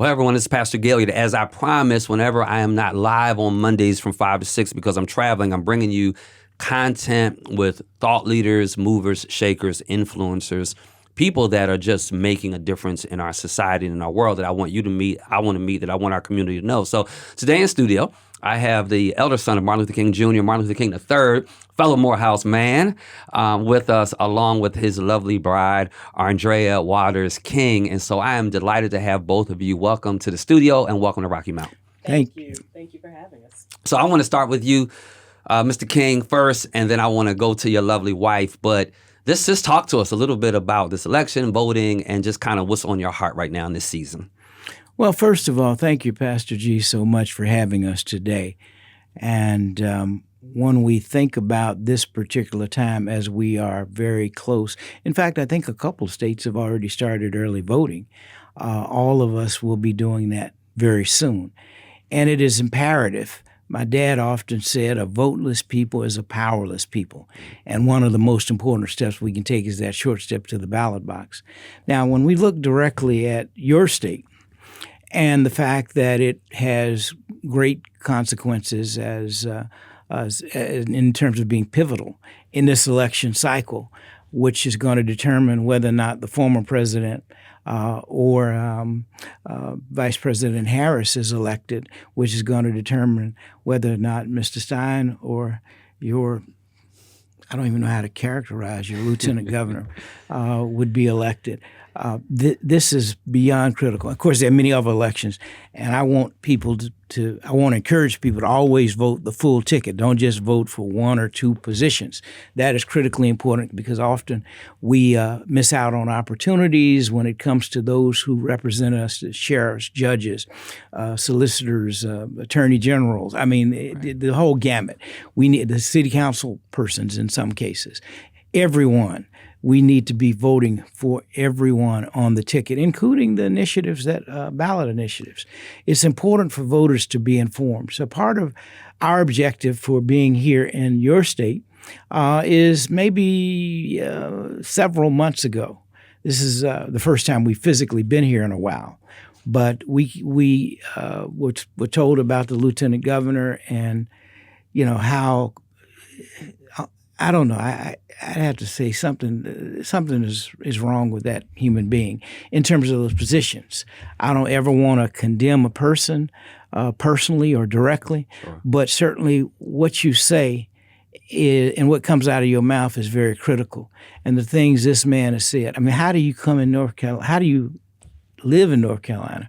Well, everyone, this is Pastor Gailliard. As I promised, whenever I am not live on Mondays from 5 to 6 because I'm traveling, I'm bringing you content with thought leaders, movers, shakers, influencers, people that are just making a difference in our society and in our world that I want you to meet, I want to meet, that I want our community to know. So today in studio, I have the elder son of Martin Luther King Jr., Martin Luther King III, fellow Morehouse man, with us, along with his lovely bride, Arndrea Waters King. And so I am delighted to have both of you. Welcome to the studio and welcome to Rocky Mount. Thank you. Thank you for having us. So I want to start with you, Mr. King, first, and then I want to go to your lovely wife. But just talk to us a little bit about this election, voting, and just kind of what's on your heart right now in this season. Well, first of all, thank you, Pastor G, so much for having us today. And when we think about this particular time, as we are very close, in fact, I think a couple of states have already started early voting. All of us will be doing that very soon. And it is imperative. My dad often said a voteless people is a powerless people. And one of the most important steps we can take is that short step to the ballot box. Now, when we look directly at your state, and the fact that it has great consequences as in terms of being pivotal in this election cycle, which is going to determine whether or not the former president or Vice President Harris is elected, which is going to determine whether or not Mr. Stein or your, I don't even know how to characterize your lieutenant governor, would be elected. This is beyond critical. Of course, there are many other elections, and I want people I want to encourage people to always vote the full ticket. Don't just vote for one or two positions. That is critically important because often we miss out on opportunities when it comes to those who represent us as sheriffs, judges, solicitors, attorney generals. I mean, the whole gamut. We need the city council persons in some cases. Everyone. We need to be voting for everyone on the ticket, including the initiatives ballot initiatives. It's important for voters to be informed. So part of our objective for being here in your state is maybe several months ago. This is the first time we've physically been here in a while. But we were told about the lieutenant governor and, how, I don't know, I'd have to say something is wrong with that human being in terms of those positions. I don't ever want to condemn a person personally or directly, but certainly what you say and what comes out of your mouth is very critical. And the things this man has said, I mean, how do you come in North Carolina? How do you live in North Carolina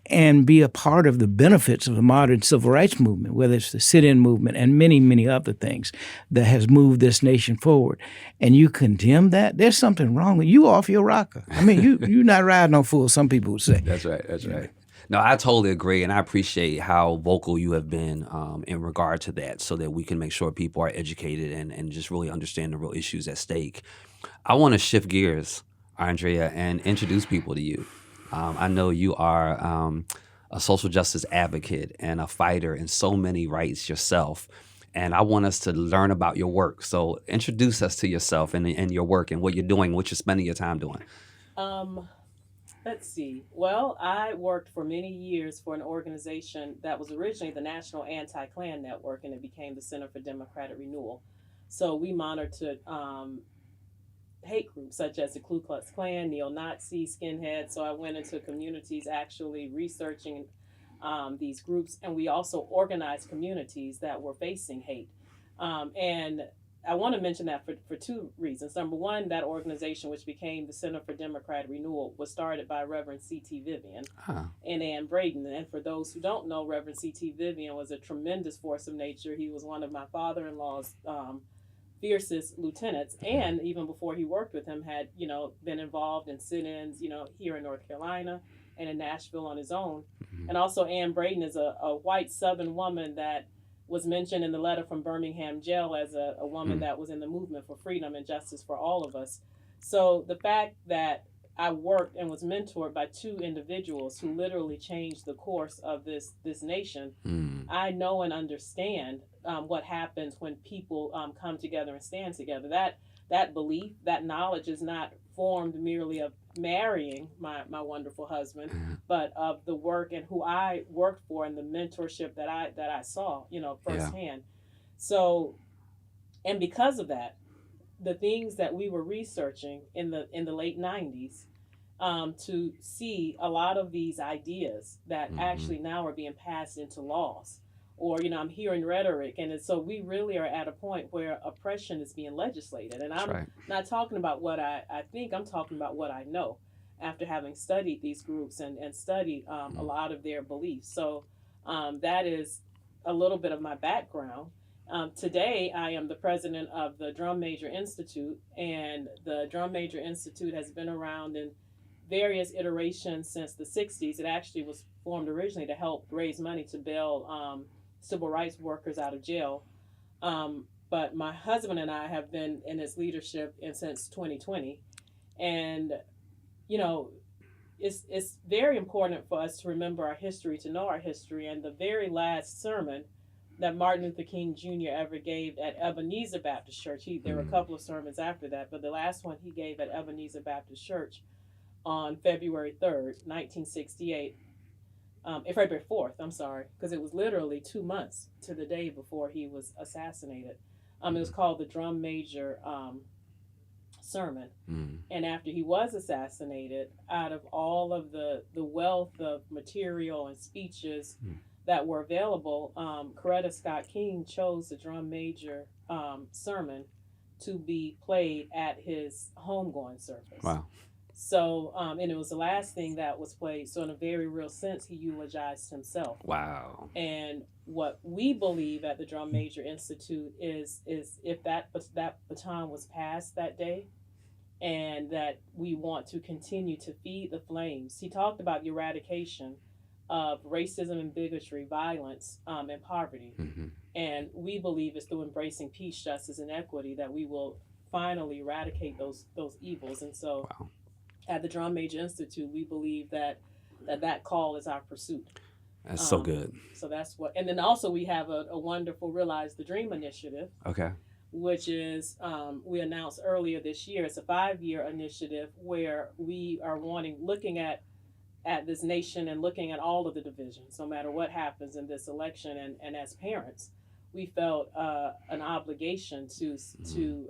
and be a part of the benefits of the modern civil rights movement, whether it's the sit-in movement and many, many other things that has moved this nation forward, and you condemn that? There's something wrong with you. Off your rocker. I mean, you're not riding no fool, some people would say. That's right. That's right. No, I totally agree, and I appreciate how vocal you have been in regard to that so that we can make sure people are educated and just really understand the real issues at stake. I want to shift gears, Arndrea, and introduce people to you. I know you are a social justice advocate and a fighter in so many rights yourself, and I want us to learn about your work. So introduce us to yourself and your work and what you're doing, what you're spending your time doing. Let's see. Well, I worked for many years for an organization that was originally the National Anti-Klan Network, and it became the Center for Democratic Renewal. So we monitored hate groups such as the Ku Klux Klan, neo-Nazi, skinheads. So I went into communities actually researching these groups, and we also organized communities that were facing hate. And I want to mention that for two reasons. Number one, that organization, which became the Center for Democratic Renewal, was started by Reverend C.T. Vivian and Ann Braden. And for those who don't know, Reverend C.T. Vivian was a tremendous force of nature. He was one of my father-in-law's fiercest lieutenants, and even before he worked with him, had been involved in sit-ins, here in North Carolina and in Nashville on his own. Mm-hmm. And also, Ann Braden is a white Southern woman that was mentioned in the letter from Birmingham jail as a woman that was in the movement for freedom and justice for all of us. So the fact that I worked and was mentored by two individuals who literally changed the course of this nation, I know and understand what happens when people come together and stand together. That belief, that knowledge is not formed merely of marrying my wonderful husband, but of the work and who I worked for and the mentorship that I saw, Yeah. firsthand. So, and because of that, the things that we were researching in the late '90s, to see a lot of these ideas that Mm-hmm. actually now are being passed into laws, or I'm hearing rhetoric, and so we really are at a point where oppression is being legislated. And That's I'm right. not talking about what I think, I'm talking about what I know after having studied these groups and studied a lot of their beliefs. So that is a little bit of my background. Today, I am the president of the Drum Major Institute, and the Drum Major Institute has been around in various iterations since the '60s. It actually was formed originally to help raise money to bail civil rights workers out of jail. But my husband and I have been in its leadership since 2020. And, you know, it's very important for us to remember our history, to know our history. And the very last sermon that Martin Luther King Jr. ever gave at Ebenezer Baptist Church, there were a couple of sermons after that, but the last one he gave at Ebenezer Baptist Church on February 3rd, 1968, February 4th, I'm sorry, because it was literally 2 months to the day before he was assassinated. It was called the Drum Major Sermon. Mm-hmm. And after he was assassinated, out of all of the wealth of material and speeches that were available, Coretta Scott King chose the Drum Major sermon to be played at his homegoing service. Wow. So, and it was the last thing that was played. So, in a very real sense, he eulogized himself. Wow. And what we believe at the Drum Major Institute is if that baton was passed that day, and that we want to continue to feed the flames. He talked about the eradication of racism and bigotry, violence, and poverty. Mm-hmm. And we believe it's through embracing peace, justice, and equity that we will finally eradicate those evils. And so, Wow. at the Drum Major Institute, we believe that call is our pursuit. That's so good. So that's what, and then also we have a wonderful Realize the Dream initiative, Okay. which is, we announced earlier this year. It's a 5-year initiative where we are looking at this nation and looking at all of the divisions, no matter what happens in this election. And as parents, we felt an obligation to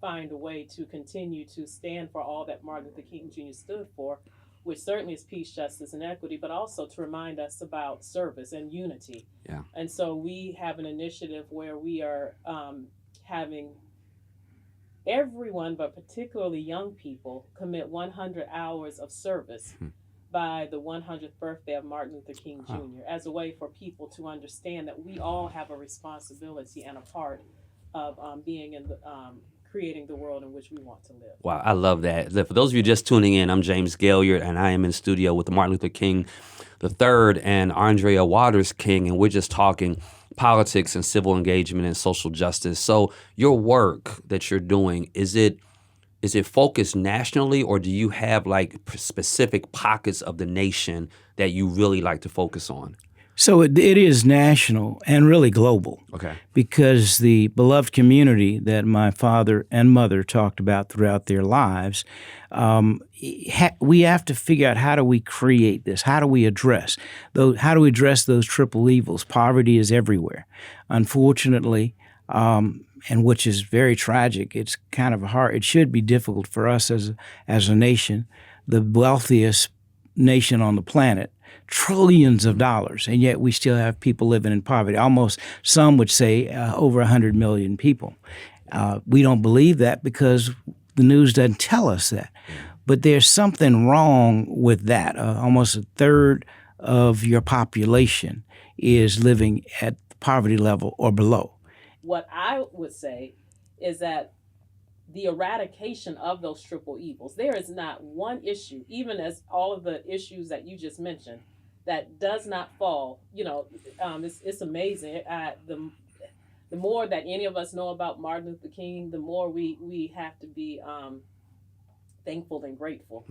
find a way to continue to stand for all that Martin Luther King Jr. stood for, which certainly is peace, justice, and equity, but also to remind us about service and unity. Yeah. And so we have an initiative where we are having everyone, but particularly young people, commit 100 hours of service by the 100th birthday of Martin Luther King Jr. as a way for people to understand that we all have a responsibility and a part of being in the creating the world in which we want to live. Wow, I love that. For those of you just tuning in, I'm James Gailliard, and I am in studio with Martin Luther King III and Arndrea Waters King, and we're just talking politics and civil engagement and social justice. So your work that you're doing, is it focused nationally, or do you have like specific pockets of the nation that you really like to focus on? So it is national and really global. Okay. Because the beloved community that my father and mother talked about throughout their lives, we have to figure out, how do we create this? How do we address those triple evils? Poverty is everywhere. Unfortunately, and which is very tragic. It's kind of hard. It should be difficult for us as a nation, the wealthiest nation on the planet, trillions of dollars, and yet we still have people living in poverty. Almost, some would say, over 100 million people. We don't believe that because the news doesn't tell us that. But there's something wrong with that. Almost a third of your population is living at the poverty level or below. What I would say is that the eradication of those triple evils, there is not one issue, even as all of the issues that you just mentioned, that does not fall. It's amazing. The more that any of us know about Martin Luther King, the more we have to be thankful and grateful,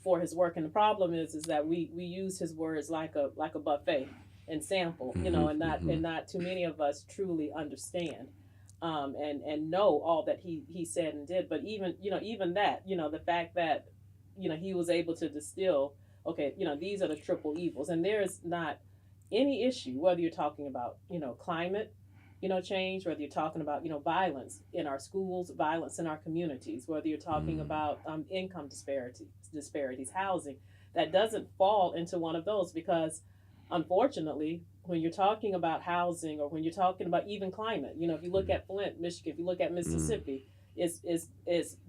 for his work. And the problem is that we use his words like a buffet and sample, and not too many of us truly understand and know all that he said and did. But even that, the fact that he was able to distill, okay, these are the triple evils. And there's not any issue, whether you're talking about, climate, change, whether you're talking about, violence in our schools, violence in our communities, whether you're talking about income disparities, housing, that doesn't fall into one of those, because unfortunately, when you're talking about housing, or when you're talking about even climate, if you look at Flint, Michigan, if you look at Mississippi, it's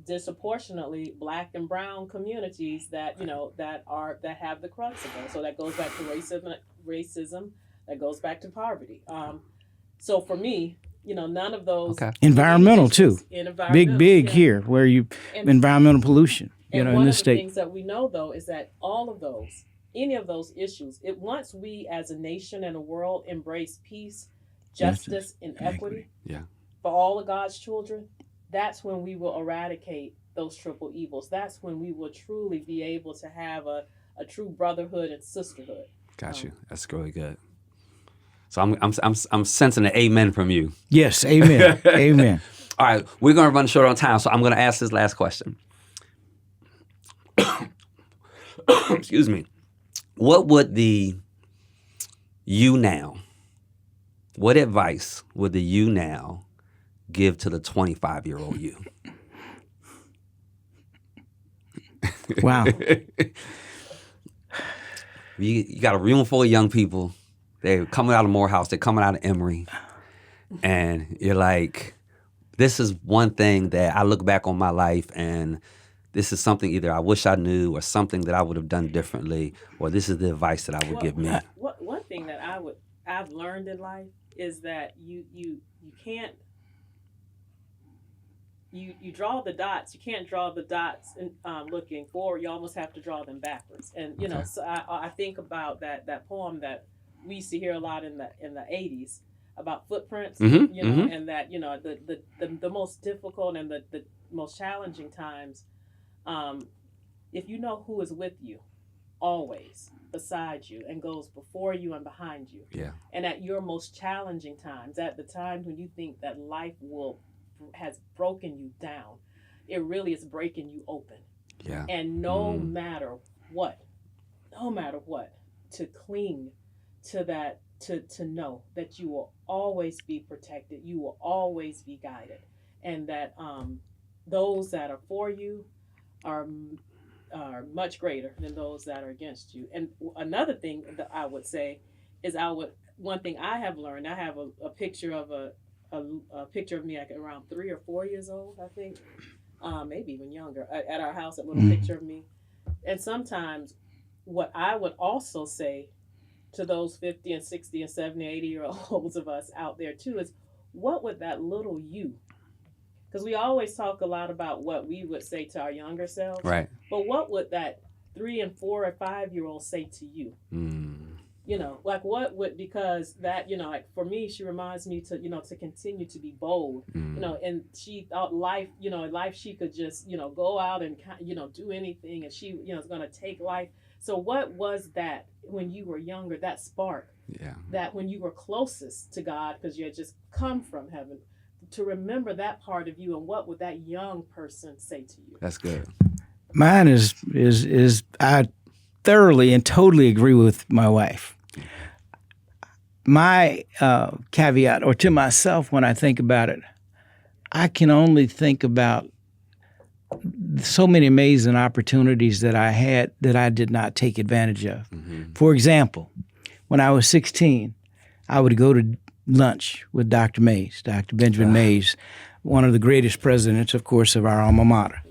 disproportionately Black and brown communities that that have the crux of it. So that goes back to racism, that goes back to poverty. So for me, none of those environmental too, big yeah. here where environmental pollution, and in one this of the state. things that we know though is that all of those, any of those issues, once we as a nation and a world embrace peace, justice, and equity for all of God's children, that's when we will eradicate those triple evils. That's when we will truly be able to have a true brotherhood and sisterhood. Got you. That's really good. So I'm sensing an amen from you. Yes, amen. Amen. All right, we're going to run short on time, so I'm going to ask this last question. Excuse me. What would what advice would the you now give to the 25-year-old you? Wow. You got a room full of young people. They're coming out of Morehouse. They're coming out of Emory. And you're like, this is one thing that I look back on my life and this is something either I wish I knew or something that I would have done differently, or this is the advice that I would give me. One thing that I've learned in life is that you can't, you draw the dots. You can't draw the dots looking forward. You almost have to draw them backwards. And so I think about that poem that we used to hear a lot in the 80s about footprints. And that the most difficult and the most challenging times, if you know who is with you always beside you and goes before you and behind you, and at your most challenging times, at the times when you think that life has broken you down, it really is breaking you open. And no matter what, to cling to that, to know that you will always be protected, you will always be guided, and that those that are for you are much greater than those that are against you. And another thing that I would say is one thing I have learned, I have a picture of a picture of me like around 3 or 4 years old, I think, maybe even younger, at our house, a little picture of me. And sometimes what I would also say to those 50 and 60 and 70, 80-year-olds of us out there too is, what would that little you, because we always talk a lot about what we would say to our younger selves, right? But what would that 3 and 4 or 5-year-old say to you? Like what would, because that, like for me, she reminds me to, to continue to be bold, and she thought life she could just, go out and, do anything, and she, is going to take life. So what was that when you were younger, that spark, that when you were closest to God, because you had just come from heaven, to remember that part of you, and what would that young person say to you? That's good. Mine is I thoroughly and totally agree with my wife. My caveat, or to myself when I think about it, I can only think about so many amazing opportunities that I had that I did not take advantage of. For example, when I was 16, I would go to lunch with Dr. Mays, Dr. Benjamin Mays, one of the greatest presidents, of course, of our alma mater,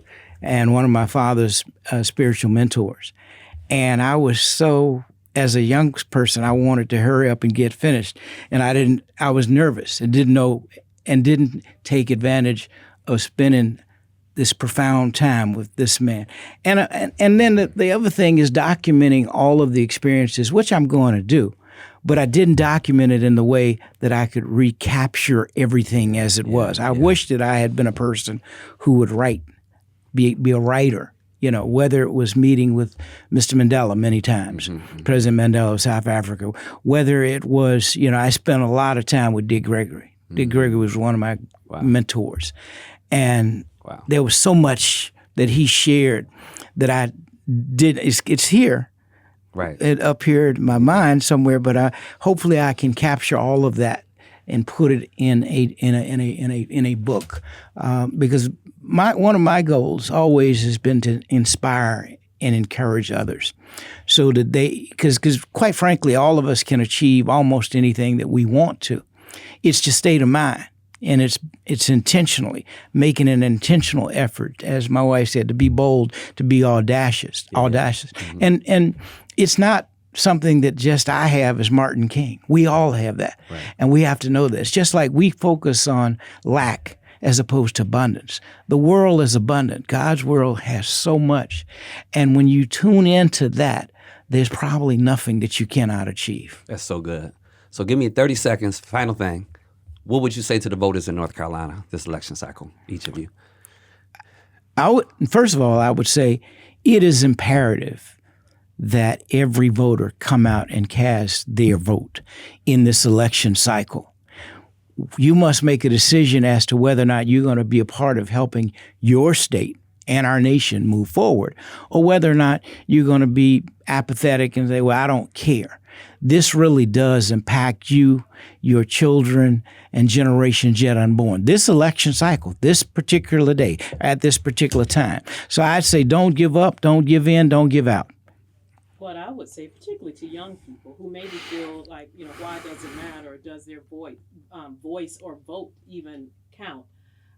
and one of my father's spiritual mentors. And I was so, as a young person, I wanted to hurry up and get finished. And I was nervous and didn't know, and didn't take advantage of spending this profound time with this man. And then the other thing is documenting all of the experiences, which I'm going to do. But I didn't document it in the way that I could recapture everything as it was. I wish that I had been a person who would write, be a writer, whether it was meeting with Mr. Mandela many times, President Mandela of South Africa, whether it was, I spent a lot of time with Dick Gregory. Dick Gregory was one of my mentors. And there was so much that he shared that it's here. Right. It up here in my mind somewhere, but hopefully I can capture all of that and put it in a book, because one of my goals always has been to inspire and encourage others, so that because quite frankly, all of us can achieve almost anything that we want to. It's just state of mind, and it's intentionally making an intentional effort, as my wife said, to be bold, to be audacious, Mm-hmm. and it's not something that just I have as Martin King. We all have that, Right. and we have to know this. Just like we focus on lack as opposed to abundance. The world is abundant. God's world has so much, and when you tune into that, there's probably nothing that you cannot achieve. That's so good. So give me 30 seconds. Final thing. What would you say to the voters in North Carolina this election cycle, each of you? First of all, I would say it is imperative that every voter come out and cast their vote in this election cycle. You must make a decision as to whether or not you're going to be a part of helping your state and our nation move forward, or whether or not you're going to be apathetic and say, well, I don't care. This really does impact you, your children, and generations yet unborn. This election cycle, this particular day, at this particular time. So I'd say don't give up, don't give in, don't give out. What I would say, particularly to young people who maybe feel like, why does it matter? Does their voice or vote even count?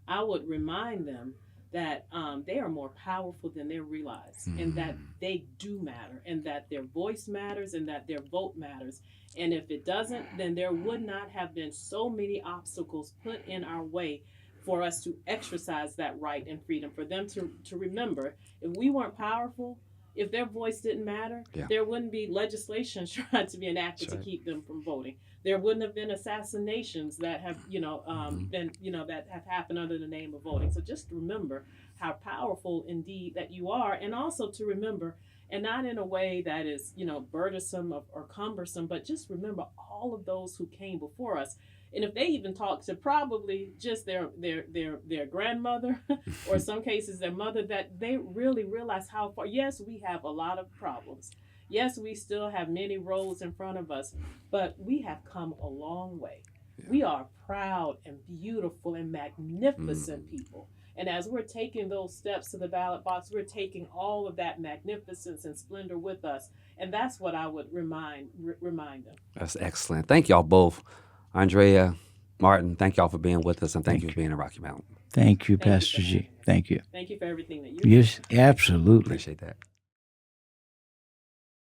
I would remind them that they are more powerful than they realize, and that they do matter, and that their voice matters, and that their vote matters. And if it doesn't, then there would not have been so many obstacles put in our way for us to exercise that right and freedom, for them to remember, if we weren't powerful, if their voice didn't matter, there wouldn't be legislation trying to be enacted to keep them from voting. There wouldn't have been assassinations that have, been, that have happened under the name of voting. So just remember how powerful indeed that you are, and also to remember, and not in a way that is, burdensome or cumbersome, but just remember all of those who came before us. And if they even talk to probably just their grandmother, or in some cases their mother, that they really realize how far. Yes, we have a lot of problems. Yes, we still have many roads in front of us, but we have come a long way. Yeah. We are proud and beautiful and magnificent people. And as we're taking those steps to the ballot box, we're taking all of that magnificence and splendor with us. And that's what I would remind them. That's excellent. Thank y'all both. Arndrea, Martin, thank y'all for being with us, and thank you for being in Rocky Mountain. Thank you, Pastor G. Thank you. Thank you for everything that you do. Yes, absolutely. Appreciate that.